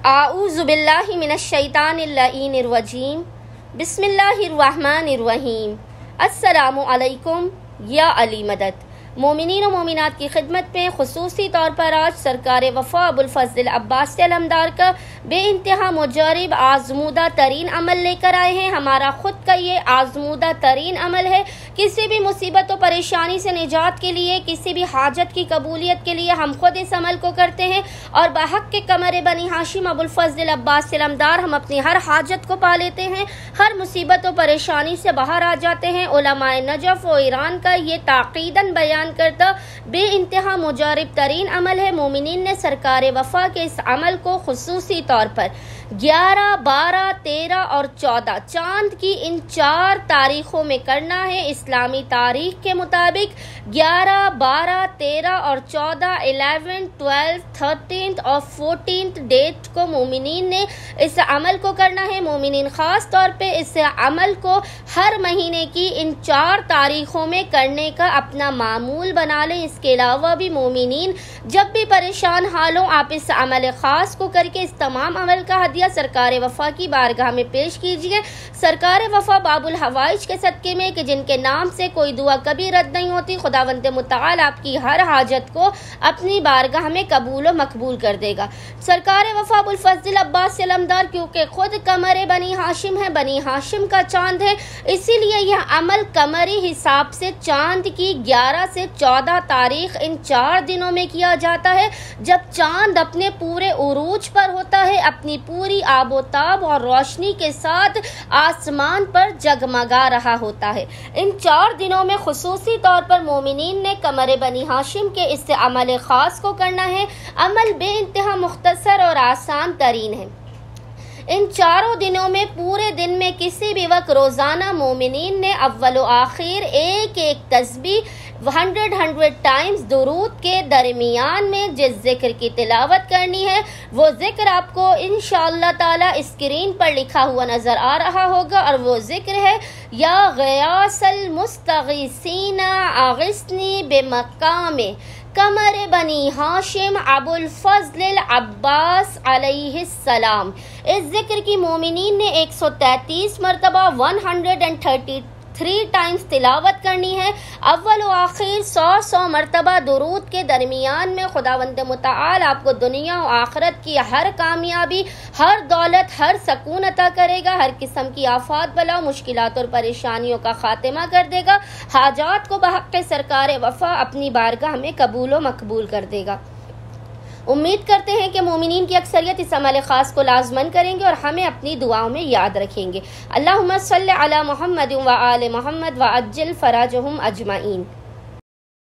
आऊज़ु बिल्लाहि मिनश्शैतानिर्रजीम बिस्मिल्लाहिर्रहमानिर्रहीम। अस्सलामु अलैकुम या अली मदद। मोमिनीन व मोमिनात की खिदमत में खुसूसी तौर पर आज सरकार वफ़ा अबुल फ़ज़ल अब्बास अलमदार का बेइंतहा मुजरिब आज़मूदा तरीन अमल लेकर आए हैं। हमारा ख़ुद का ये आज़मूदा तरीन अमल है। किसी भी मुसीबत और परेशानी से निजात के लिए, किसी भी हाजत की कबूलियत के लिए हम खुद इस अमल को करते हैं और बहक़ के कमर बनी हाशिम अबुल फ़ज़ल अब्बास अलमदार हम अपनी हर हाजत को पा लेते हैं, हर मुसीबत और परेशानी से बाहर आ जाते हैं। उलमाए नजफ़ व ईरान का ये ताक़ीदन बयान करता बेइंतहा मुजारिब तरीन अमल है। मोमिनीन ने सरकार वफ़ा के इस अमल को खुसूसी तौर पर 11, 12, 13 और 14 चांद की इन 4 तारीखों में करना है। इस्लामी तारीख के मुताबिक 11, 12, 13 और 14, 11, 12, 13 और 14 डेट को मोमिनीन ने इस अमल को करना है। मोमिनीन ख़ास तौर पे इस अमल को हर महीने की इन 4 तारीखों में करने का अपना मामूल बना लें। इसके अलावा भी मोमिनीन जब भी परेशान हाल हो, आप इस अमल ख़ास को करके इस तमाम अमल का हदिया सरकार वफ़ा की बारगाह में पेश कीजिए। सरकार वफ़ा बाबुल हवाइज के सदक़े में कि जिनके नाम से कोई दुआ कभी रद्द नहीं होती, खुदावंद मुताल आपकी हर हाजत को अपनी बारगाह में कबूल व मकबूल कर देगा। सरकार वफ़ा अबुल फ़ज़ल अब्बास अलमदार क्योंकि खुद कमर बनी हाशिम है, बनी हाशिम का चांद है, इसीलिए यह अमल कमरी हिसाब से चांद की 11 से 14 तारीख इन 4 दिनों में किया जाता है, जब चांद अपने पूरे उरूज पर होता है, अपनी पूरी आबोताब और रोशनी के साथ आसमान पर जगमगा रहा होता है। इन 4 दिनों में खुसूसी तौर पर मोमिनीन ने कमर बनी हाशिम के इस अमल ख़ास को करना है। अमल बेइंतहा मुख्तसर और आसान तरीन है। इन 4 दिनों में पूरे दिन में किसी भी वक्त रोज़ाना मोमिनीन ने अव्वल व आखिर एक तस्बीह 100 टाइम्स दुरूद के दरमियान में जिस जिक्र की तिलावत करनी है, वो जिक्र आपको इंशाअल्लाह ताला स्क्रीन पर लिखा हुआ नज़र आ रहा होगा। और वो जिक्र है या गयासल मुस्तगीसीना आगिस्नी बेमकामे कमर बनी हाशिम अबुल फ़ज़ल अब्बास अलैहिस्सलाम। इस जिक्र की मोमिनीन ने 133 मरतबा 133 टाइम्स तिलावत करनी है। अव्वल व आखिर 100 मरतबा दुरूद के दरमियान में खुदावंद मुताल आपको दुनिया और आखिरत की हर कामयाबी, हर दौलत, हर सकून अता करेगा, हर किस्म की आफात, बला, मुश्किलात और परेशानियों का खात्मा कर देगा। हाजात को बहक़ सरकार वफ़ा अपनी बारगाह में कबूल व मकबूल कर देगा। उम्मीद करते हैं कि मोमिनीन की अक्सरियत इस अमल ख़ास को लाज़मन करेंगे और हमें अपनी दुआओं में याद रखेंगे। अल्लाहुम्मा सल्लि अला मुहम्मद व आले मुहम्मद व अज्जिल फ़राजहुम अजमाइन।